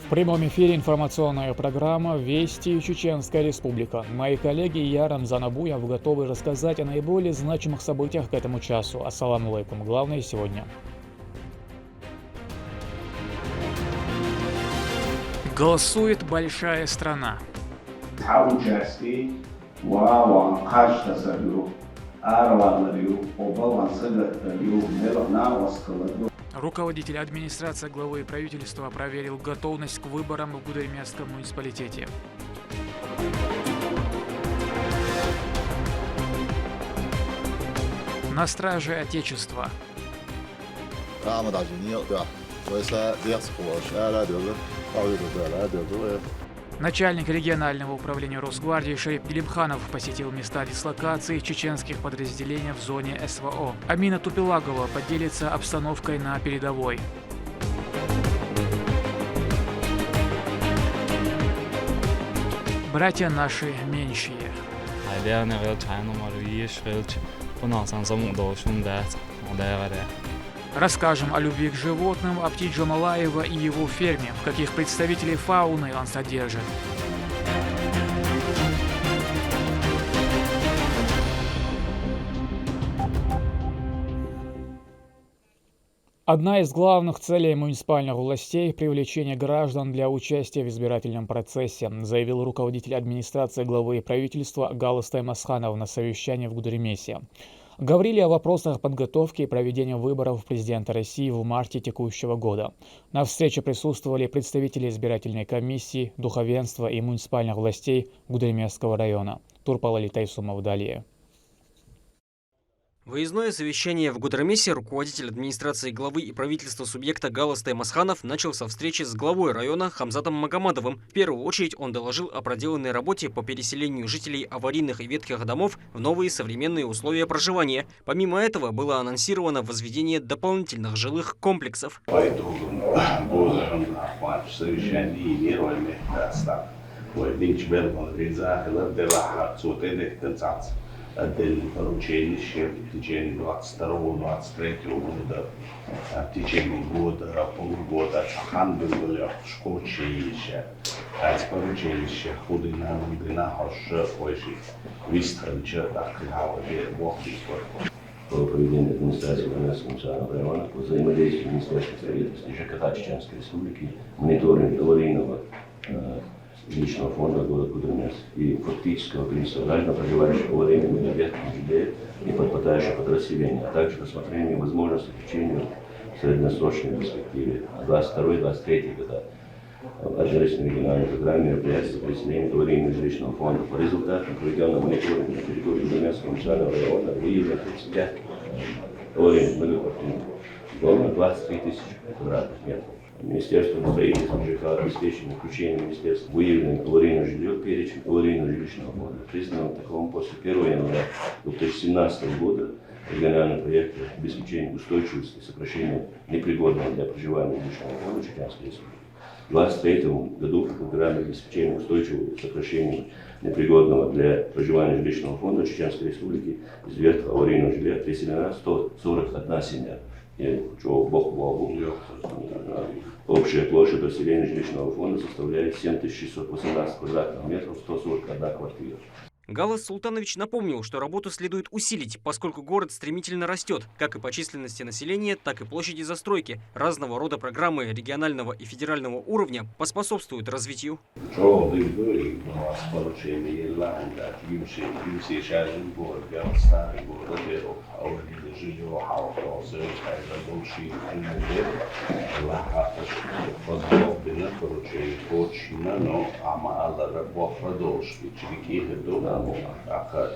В прямом эфире информационная программа «Вести Чеченская Республика». Мои коллеги и я, Рамзан Абуев, готовы рассказать о наиболее значимых событиях к этому часу. Ассаламу алейкум. Главное сегодня. Голосует большая страна. Руководитель администрации главы правительства проверил готовность к выборам в Гудермесском муниципалитете. На страже Отечества. Начальник регионального управления Росгвардии Шарип Делимханов посетил места дислокации чеченских подразделений в зоне СВО. Амина Тупилагова поделится обстановкой на передовой. Братья наши меньшие. Расскажем о любви к животным, о Апти Джамалаева и его ферме, каких представителей фауны он содержит. Одна из главных целей муниципальных властей – привлечение граждан для участия в избирательном процессе, заявил руководитель администрации главы правительства Галыстай Масханов на совещании в Гудермесе. Говорили о вопросах подготовки и проведения выборов президента России в марте текущего года. На встрече присутствовали представители избирательной комиссии, духовенства и муниципальных властей Гудермесского района. Турпалали Тайсумов далее. Выездное совещание в Гудермесе руководитель администрации главы и правительства субъекта Галыстай Масханов начал со встречи с главой района Хамзатом Магомадовым. В первую очередь он доложил о проделанной работе по переселению жителей аварийных и ветхих домов в новые современные условия проживания. Помимо этого было анонсировано возведение дополнительных жилых комплексов. отдельные поручения в течение 22-23 года, в течение года, полугода, Чахан был школьчище, поручилище, худина, мудина, хош, ойши, вистренче, так говорили, вохликор. По проведению администрации Гудермесского муниципального района, по взаимодействию Министерства правительства и ЖКХ Чеченской Республики, мониторинг аварийного жилищного фонда города Гудермес и фактического количества граждан, проживающих в аварийном или ветхом жилье и подпадающих под расселение, а также рассмотрение возможности включения в средносрочной перспективе 22-23 года в отделочной региональной программе мероприятий по переселению аварийного жилищного фонда. По результатам проведенного мониторинга на территории Гудермесского муниципального района выявлено 35 аварийных многоквартирных домов, 23 тысячи квадратных метров. Министерство строительства ЖКХ обеспечено включением министерства выявленных аварийного жилья в перечень аварийного жилищного фонда. Признанным таковым после 1 января 2017 года региональным проектом обеспечения устойчивости и сокращения непригодного для проживания жилищного фонда Чеченской Республики. В 2023 году по программе обеспечения устойчивого сокращения непригодного для проживания жилищного фонда Чеченской Республики из ветхого аварийного жилья переселена 141 семья. Общая площадь расселения жилищного фонда составляет 7618 квадратных метров, 141 квартира. Галас Султанович напомнил, что работу следует усилить, поскольку город стремительно растет, как и по численности населения, так и площади застройки. Разного рода программы регионального и федерального уровня поспособствуют развитию.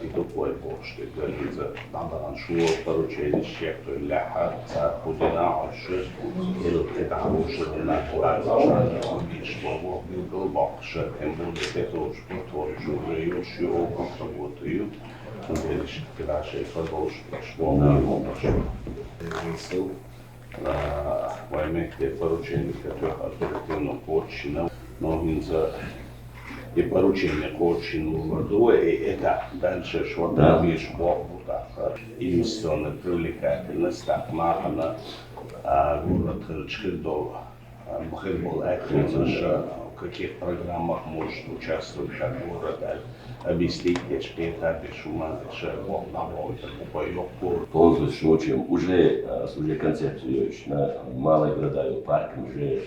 и такой почты, говорится, надо нашел поручение, кто ляха, худина, или это уже на квартале, что был глубок, что тем более это тоже потворчивый, еще как работаю, говоришь, краше продолжить, что на помощь. Мысль, войны поручение, которое оперативно почина, но иногда и поручение очень молодое, и это дальше что видишь Бог инвестиционная привлекательность, так махана город Чхирдова, был активно, в каких программах может участвовать, как город, объяснить, что Полностью учим уже концепцию на малые города, парк уже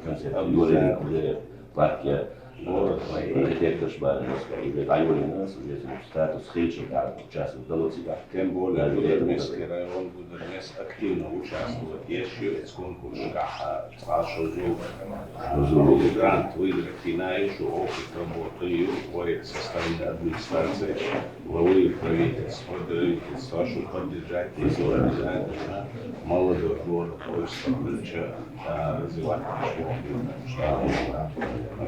концепцию, уже парки, архитектор Шбаринска, уже районы нас, уже статус Хельчи, участвует в Галуциках. Тем более, Гудермесский район Гудермес активно участвует. Еще сколько шкаха, что грант выиграть финающий опыт работы в составе администрации, главы правительства, что поддержать молодых городов, развивать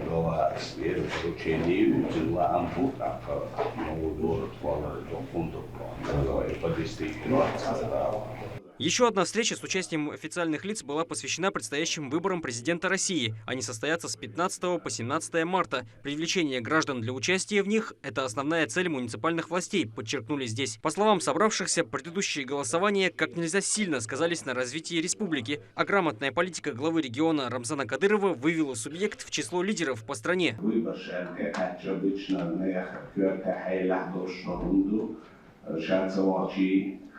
глава сферы поручений дела ампута, новый город, фондов, по действительности. Еще одна встреча с участием официальных лиц была посвящена предстоящим выборам президента России. Они состоятся с 15 по 17 марта. Привлечение граждан для участия в них – это основная цель муниципальных властей, подчеркнули здесь. По словам собравшихся, предыдущие голосования как нельзя сильно сказались на развитии республики, а грамотная политика главы региона Рамзана Кадырова вывела субъект в число лидеров по стране.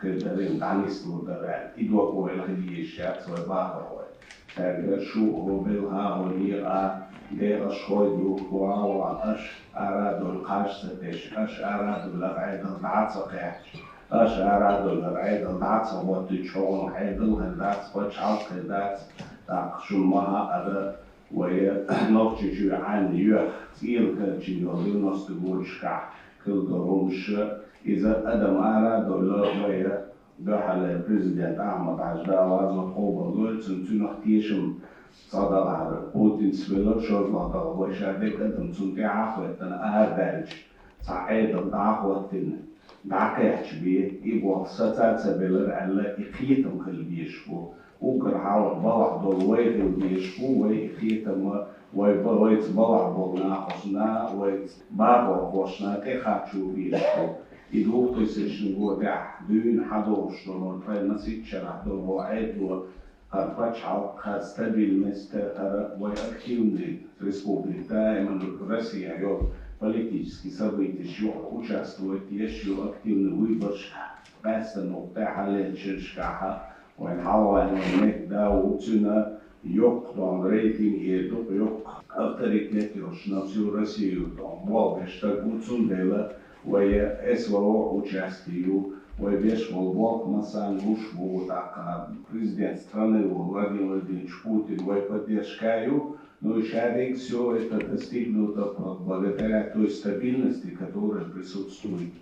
Kırdarın danisturlar, idok o elhdiye şart ve bahroy. Tagar şu o bilha o liqa de aşhoydu wa aş aradul qarşteş aş aradul aydın da'saqah aş aradul aydın da'sa wa tçon aydın da'sa wa çalq da'sa taqşulmaha ada ve nokçu an yuh tilka çiyolun nostugulşka kılgorumş إذا قدم أراد ولا بحال البريزيدنت أحمد عجلة وزن قوة دول سنتين اختيشم صدر على بوتين سبيلر شوز لطل وشادك قدم سنتي عقوة أنا أهدارج سعيد الدعوة دعك يحشبيه إبوة ستات سبيلر على إخيتم كل بيشبو وقر حاول بلع دول ويغل بيشبو وإخيتم ويتبلع بولنا خصنا ويتبابو خصنا كيخاتشو بيشبو I 2000 года дюн хадов, что он насыщен до этого, подпачал стабильность, активной республика, именно Россия, ее политические события, еще участвует, еще активный выбор, постоянно тахалет шишкаха, он халван, он даутина, yok там рейтинг идут, yok авторитет на всю Россию, там Волга, что гуцундела. وهي اسوأ участию, وبيش والباق مثلا مش بوضع президент страны Владимир Владимирович Путин, поддержкаю, но шарик все это достигнуто благодаря той стабильности, которая присутствует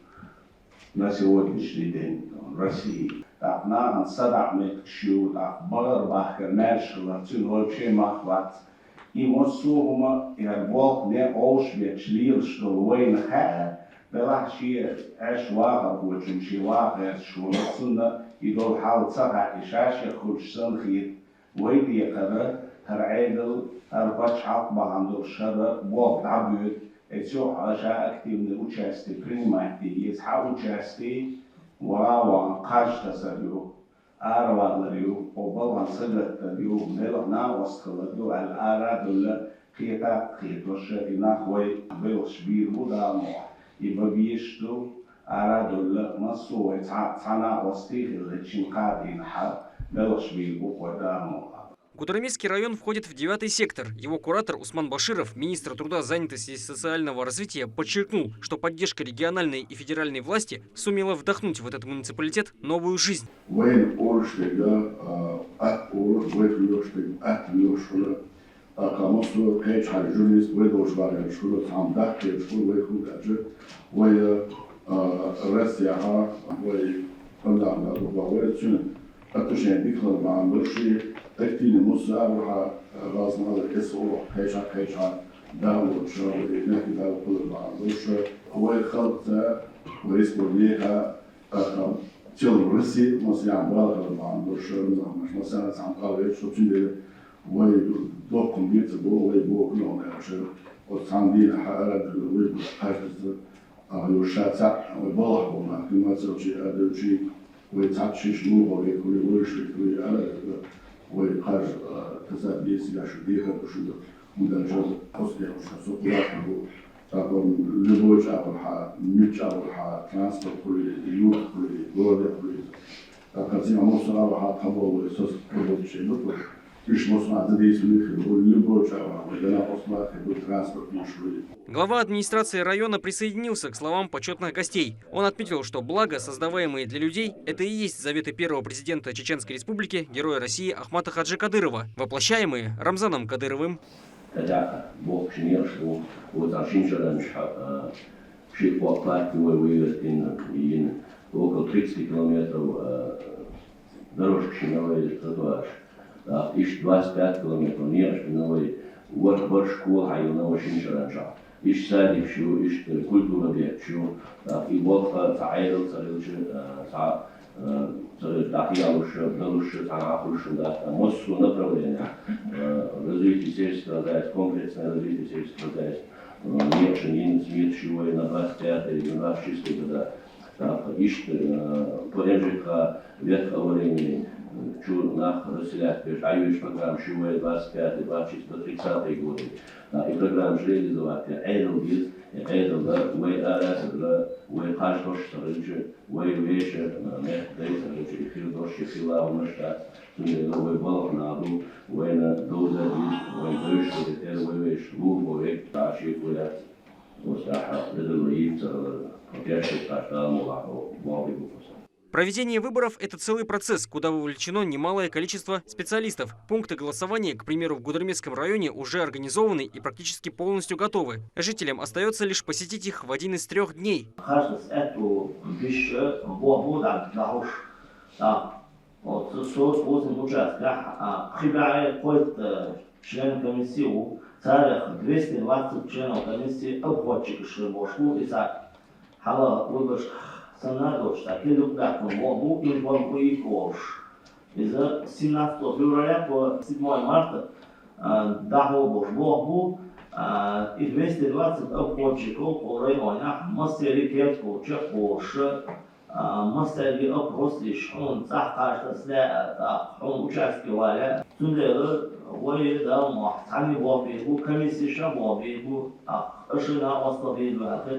на сегодняшний день в России. Так, на садамек шью, так, барбахер, мершла, цин вообще махват. И мосума, и арбок не оушвет, шлир, что война بلحشي عش واقع وشمشي واقع شو نصنا يدور حاول صقع إشاش يخرج سنخيت ويدي يقرأ هرعيدل هرباتش عقبة عنده الشر بوق عبود اتسوح عشاء أكتب من участие принимайте يسحب участие وراء قاش تسريو أروالريو وبلغن سجلتريو نلغنا وصلتو الآراد ولا قيتا قيتوش إناخوي بلغش بير بودامو يبقى что أرادوا مصو صنع وستيخ اللي شنقادين حد بلش بيبقوا قدامه. Гудермесский район входит в 9-й сектор. Его куратор Усман Баширов, министр труда, занятости и социального развития, подчеркнул, что поддержка региональной и федеральной власти сумела вдохнуть в этот муниципалитет новую жизнь. كمصر كيش على جونيس ويدوش بعد الشغل عم دحكي الشغل ويكون أجر ويا روسيا ويقول على الرباوية شنو أتوشين بيكلر مع مرشي تكتيني مصر أروح رازم على الكسر كيش على داو شغل نحكي داو كل مع مرشي ويخلط ويسبورنيها تيل روسي مصر عم بالغ مع مرشي مش مثلا عم قال شو تشيل ويدوكم بيتبو ويبو كلهم يعشر وتصندين حالات ويبو حاجز يوشاتع ويبلغوا ما كل ما تسوي هذا الشيء ويتعطش شنو ويكون ويشوي على وخارج تسابيع سلاح شديدة وشدة مدرجة حصلي وشسوقات تاكم لبوج أولها ميج أولها ترانسبورت كله يوت كله دولة كله تاكسي مصنع أولها تبوا وسوس كله شيء نطلع إيش مصنع تدي سليخ لبوج أولها ولا مصنع كله ترانسبورت مشروع. Глава администрации района присоединился к словам почетных гостей. Он отметил, что блага, создаваемые для людей, это и есть заветы первого президента Чеченской Республики, героя России Ахмата Хаджи Кадырова, воплощаемые Рамзаном Кадыровым. Ищ 25 километров нершпиновой, вот школ хайуна очень широка. Ищ садик шу, ищ культура объект шу, и вот цайл царилчи, царил дахиялуша, далуша, цанахуша, да, моссу направления развития сельского хозяйства, комплексное развитие сельского хозяйства, нефть, смет шивой на 25 или 26 года. Ищ по МЖК ветхого времени. Чурнах расселять, аюш программ Шивой 25, 26, 30 годы. И программ реализовать. Эйдл, Уэй Арас, Уэй Хашдош, Уэй Вешер, Мехдейс, Хилдош, Хила, Умаштат, Уэй Балахнаду, Уэй Доза, Уэй Дэш, Уэй Веш, Лув, Уэй Таши, Уэй Устаха, Ледалуив, Пятьдесят, Таштал, Муавы, Проведение выборов – это целый процесс, куда вовлечено немалое количество специалистов. Пункты голосования, к примеру, в Гудермесском районе уже организованы и практически полностью готовы. Жителям остается лишь посетить их в один из 3 дней. Санадош, такие дату могу и вам поехать. Из 17 февраля по 7 марта даху могу и 220 обходчиков по районах мастери кетку чехош мастери опрослиш он захажда сля он участвовали тунлеры воедам сами вобигу комиссия шабобигу ашина оставили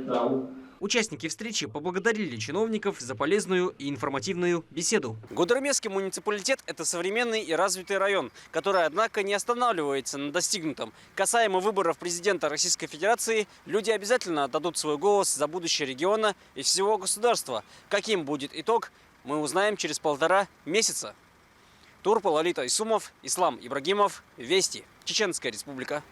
это. Участники встречи поблагодарили чиновников за полезную и информативную беседу. Гудермесский муниципалитет – это современный и развитый район, который, однако, не останавливается на достигнутом. Касаемо выборов президента Российской Федерации, люди обязательно отдадут свой голос за будущее региона и всего государства. Каким будет итог, мы узнаем через 1,5 месяца. Турпа Лолита Исумов, Ислам Ибрагимов, Вести, Чеченская Республика.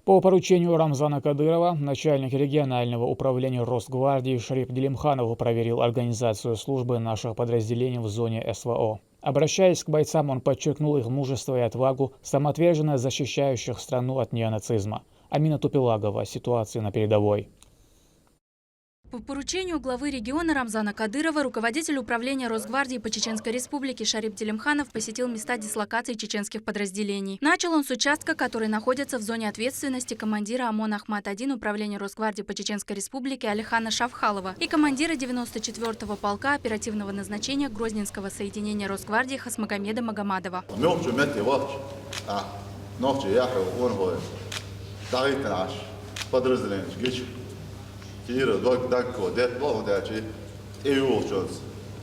По поручению Рамзана Кадырова, начальник регионального управления Росгвардии Шарип Делимханов проверил организацию службы наших подразделений в зоне СВО. Обращаясь к бойцам, он подчеркнул их мужество и отвагу, самоотверженно защищающих страну от неонацизма. Амина Тупилагова. Ситуация на передовой. По поручению главы региона Рамзана Кадырова руководитель управления Росгвардии по Чеченской Республике Шарип Делимханов посетил места дислокации чеченских подразделений. Начал он с участка, который находится в зоне ответственности командира ОМОН Ахмат-1 управления Росгвардии по Чеченской Республике Алихана Шавхалова и командира 94-го полка оперативного назначения Грозненского соединения Росгвардии Хасмагомеда Магомадова. Hier danko det благодаря EU-чёс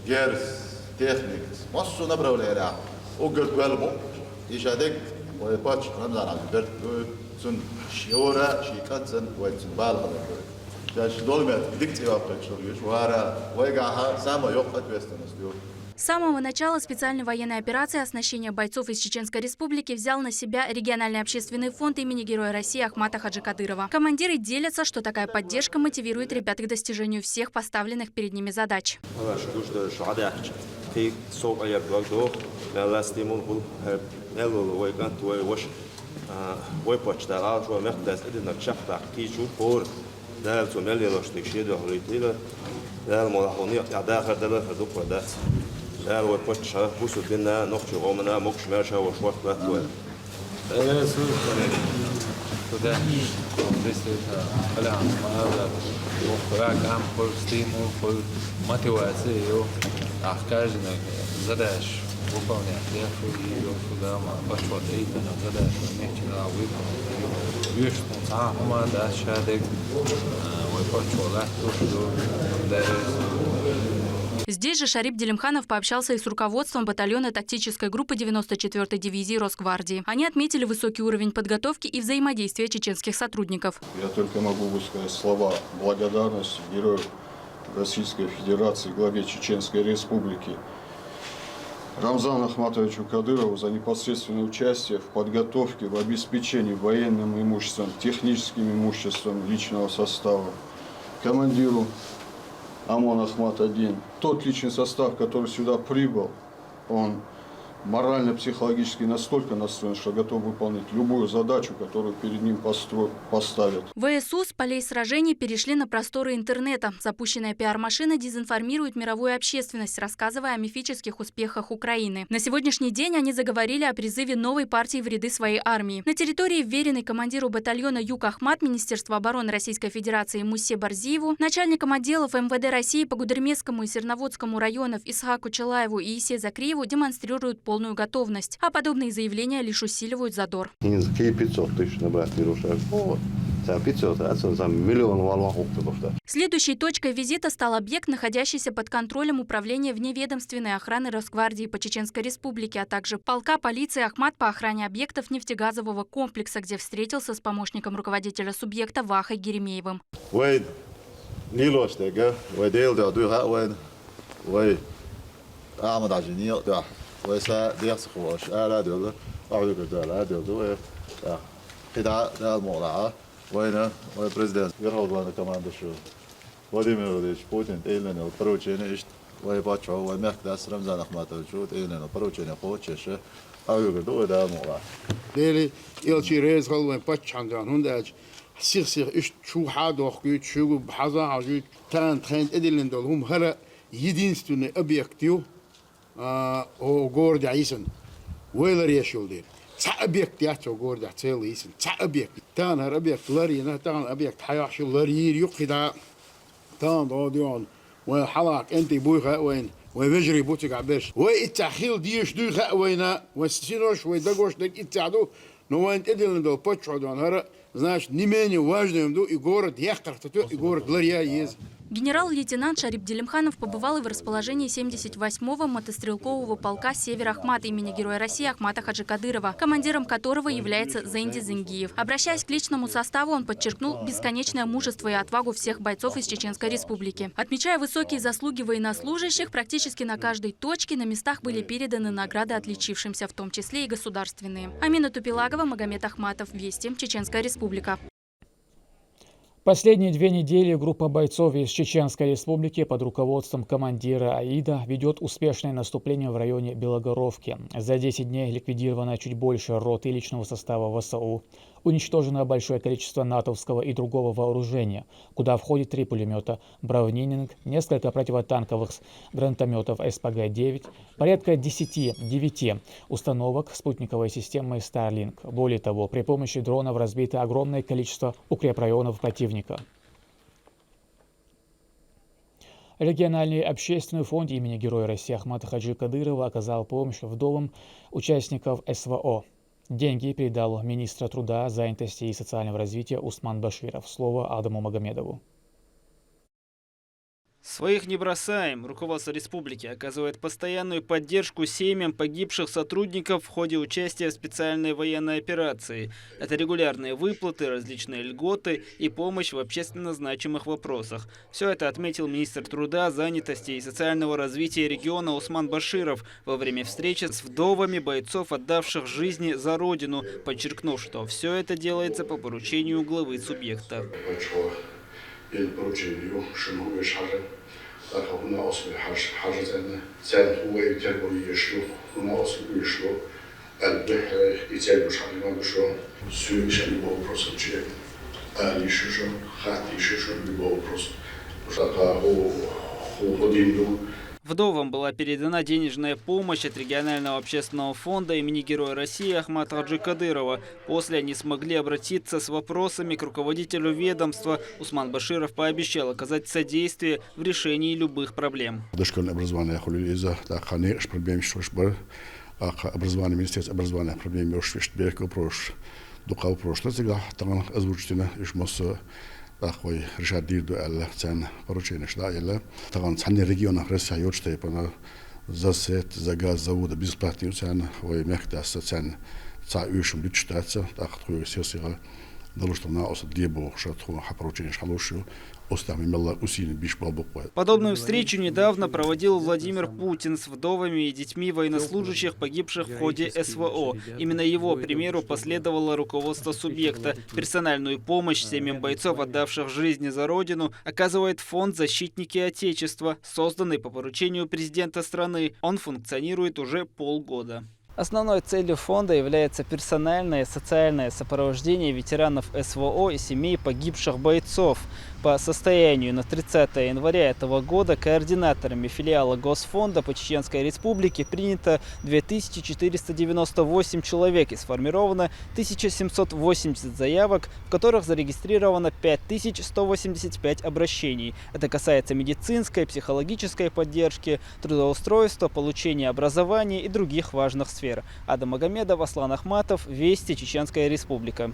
герс техник массу направления угод велмо и шадек и пач Рамзан Альберт сон шиора шикатен вайтен балга даш долмет диктива прочургиш вара вайгаха сама ёк ответственность. С самого начала специальной военной операции оснащения бойцов из Чеченской Республики взял на себя региональный общественный фонд имени Героя России Ахмата Хаджи Кадырова. Командиры делятся, что такая поддержка мотивирует ребят к достижению всех поставленных перед ними задач. لا هو بوتش بوسو دينا نقش غومنا مقش ماشا وشوط باتوال تدا بسيطة على هذا وقرا كام فول ستيم وفول ماتيواسيو أحكاجنا زداش выполнять. Я еду сюда, пошел именно задачу, нечего выполнить. Видишь, сама дальше, ой, пошел, Здесь же Шарип Делимханов пообщался и с руководством батальона тактической группы 94-й дивизии Росгвардии. Они отметили высокий уровень подготовки и взаимодействия чеченских сотрудников. Я только могу высказать слова благодарности герою Российской Федерации, главе Чеченской Республики Рамзану Ахматовичу Кадырову за непосредственное участие в подготовке, в обеспечении военным имуществом, техническим имуществом личного состава, командиру ОМОН Ахмат-1. Тот личный состав, который сюда прибыл, он морально-психологически настолько настроен, что готов выполнить любую задачу, которую перед ним поставят. ВСУ с полей сражений перешли на просторы интернета. Запущенная пиар-машина дезинформирует мировую общественность, рассказывая о мифических успехах Украины. На сегодняшний день они заговорили о призыве новой партии в ряды своей армии. На территории, вверенной командиру батальона Юг Ахмат Министерства обороны Российской Федерации Мусе Барзиеву, начальникам отделов МВД России по Гудермесскому и Серноводскому районов Исхаку Челаеву и Исе Закриеву демонстрируют полную готовность. А подобные заявления лишь усиливают задор. 500 тысяч набрать вирусов. 500, это за миллион валов. Следующей точкой визита стал объект, находящийся под контролем управления вневедомственной охраны Росгвардии по Чеченской Республике, а также полка полиции Ахмат по охране объектов нефтегазового комплекса, где встретился с помощником руководителя субъекта Вахой Геремеевым. Президент Верховного командующего Владимир Владимирович Путин принял поручение, Рамзан Ахматович принял поручение по Чеше, Дели илчи рез галвен пачандан хундач сир иш чуха дохгü чугу бхаза ажу тан тренд эдилендол хум хара единственный объектив о городе Айсен. Вейлер яшулдир. Ца объект ячо городе целый Айсен. Ца объект. Тан хар объект ларина тан объект хаяшу ларир юқида тан додион وحلاك انت بويخا وين ويجري بوتك عباش ويتحيل ديش دويخا وينا وسينوش ويدغوش دك اتعدو но он эдилендол почудон хара, значит, не менее важным и город Яхтарту, и город Лария есть. Генерал-лейтенант Шарип Делимханов побывал и в расположении 78-го мотострелкового полка «Север Ахмат» имени Героя России Ахмата Хаджи Кадырова, командиром которого является Зенди Зингиев. Обращаясь к личному составу, он подчеркнул бесконечное мужество и отвагу всех бойцов из Чеченской Республики. Отмечая высокие заслуги военнослужащих, практически на каждой точке на местах были переданы награды отличившимся, в том числе и государственные. Амина Тупилагова, Магомед Ахматов, Вести, Чеченская Республика. Последние 2 недели группа бойцов из Чеченской Республики под руководством командира АИДа ведет успешное наступление в районе Белогоровки. За 10 дней ликвидировано чуть больше роты личного состава ВСУ. Уничтожено большое количество натовского и другого вооружения, куда входит 3 пулемета «Браунинг», несколько противотанковых гранатометов СПГ-9, порядка 9 установок спутниковой системы Starlink. Более того, при помощи дронов разбито огромное количество укрепрайонов противника. Региональный общественный фонд имени Героя России Ахмата Хаджи Кадырова оказал помощь вдовам участников СВО. Деньги передал министр труда, занятости и социального развития Усман Баширов. Слово Адаму Магомедову. Своих не бросаем. Руководство республики оказывает постоянную поддержку семьям погибших сотрудников в ходе участия в специальной военной операции. Это регулярные выплаты, различные льготы и помощь в общественно значимых вопросах. Все это отметил министр труда, занятости и социального развития региона Усман Баширов во время встречи с вдовами бойцов, отдавших жизни за родину, подчеркнув, что все это делается по поручению главы субъекта. البروجينيو شنو مش حاجة هنا أصل حاجة زين هو يتابع يشلو هنا أصل يشلو البحر يتابع شغل ما بشو سوي شغل بو بروسنتشي يشوشو خات يشوشو بو بروس وشاكا هو دينو Вдовам была передана денежная помощь от регионального общественного фонда имени Героя России Ахмата Хаджи Кадырова. После они смогли обратиться с вопросами к руководителю ведомства. Усман Баширов пообещал оказать содействие в решении любых проблем. Дошкольное образование образование министерства образования проблемы озвучено такой решать дуэль цен поручения штаиля. Таган цены регионах России отчитывая по за свет, за газ, заводы бесплатные цены, ой мягкие цены, цающим личтаться, так что все силы должны на осадлебу шатху поручения шалушу. Подобную встречу недавно проводил Владимир Путин с вдовами и детьми военнослужащих, погибших в ходе СВО. Именно его примеру последовало руководство субъекта. Персональную помощь семьям бойцов, отдавших жизни за Родину, оказывает фонд «Защитники Отечества», созданный по поручению президента страны. Он функционирует уже полгода. Основной целью фонда является персональное социальное сопровождение ветеранов СВО и семей погибших бойцов. По состоянию на 30 января этого года координаторами филиала Госфонда по Чеченской Республике принято 2498 человек и сформировано 1780 заявок, в которых зарегистрировано 5185 обращений. Это касается медицинской, психологической поддержки, трудоустройства, получения образования и других важных сфер. Адам Магомедов, Аслан Ахматов, Вести, Чеченская Республика.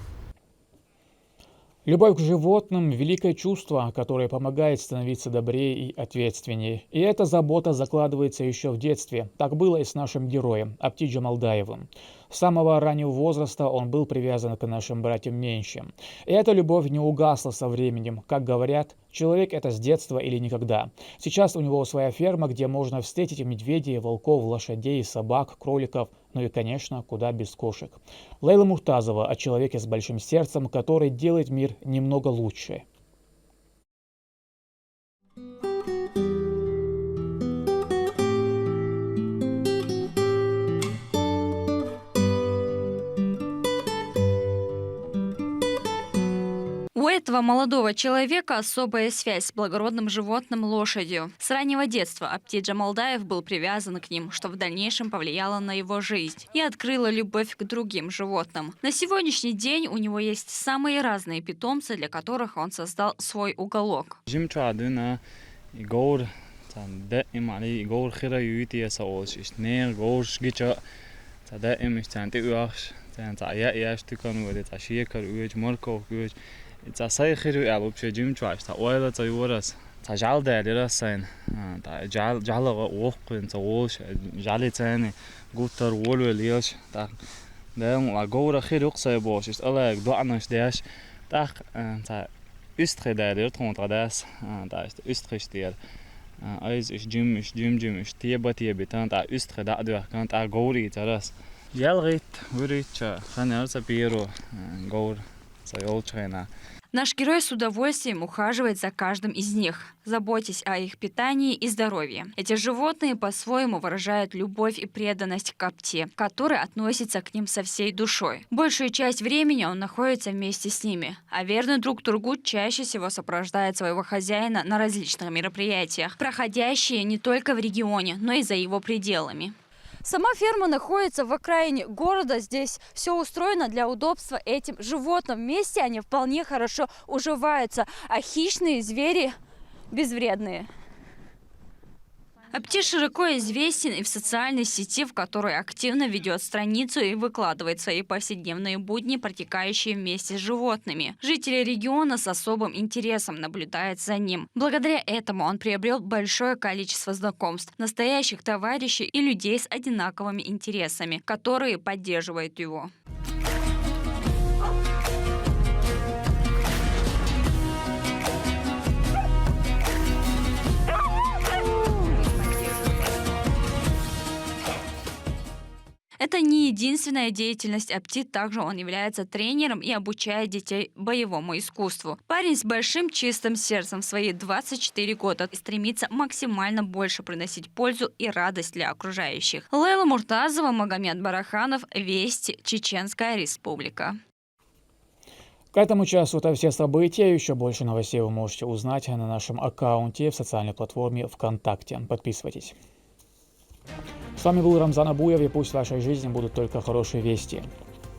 Любовь к животным – великое чувство, которое помогает становиться добрее и ответственнее. И эта забота закладывается еще в детстве. Так было и с нашим героем Апти Джамалдаевым. С самого раннего возраста он был привязан к нашим братьям меньшим. И эта любовь не угасла со временем. Как говорят, человек – это с детства или никогда. Сейчас у него своя ферма, где можно встретить медведей, волков, лошадей, собак, кроликов, ну и, конечно, куда без кошек. Лейла Муртазова о человеке с большим сердцем, который делает мир немного лучше. У этого молодого человека особая связь с благородным животным лошадью. С раннего детства Апти Джамалдаев был привязан к ним, что в дальнейшем повлияло на его жизнь и открыло любовь к другим животным. На сегодняшний день у него есть самые разные питомцы, для которых он создал свой уголок. Наш герой с удовольствием ухаживает за каждым из них, заботясь о их питании и здоровье. Эти животные по-своему выражают любовь и преданность к Апти, который относится к ним со всей душой. Большую часть времени он находится вместе с ними, а верный друг Тургут чаще всего сопровождает своего хозяина на различных мероприятиях, проходящие не только в регионе, но и за его пределами. Сама ферма находится в окраине города. Здесь все устроено для удобства этим животным. Вместе они вполне хорошо уживаются, а хищные звери безвредные. Апти широко известен и в социальной сети, в которой активно ведет страницу и выкладывает свои повседневные будни, протекающие вместе с животными. Жители региона с особым интересом наблюдают за ним. Благодаря этому он приобрел большое количество знакомств, настоящих товарищей и людей с одинаковыми интересами, которые поддерживают его. Это не единственная деятельность Апти, также он является тренером и обучает детей боевому искусству. Парень с большим чистым сердцем в свои 24 года стремится максимально больше приносить пользу и радость для окружающих. Лейла Муртазова, Магомед Бараханов, Вести, Чеченская Республика. К этому часу это все события. Еще больше новостей вы можете узнать на нашем аккаунте в социальной платформе ВКонтакте. Подписывайтесь. С вами был Рамзан Абуев, и пусть в вашей жизни будут только хорошие вести.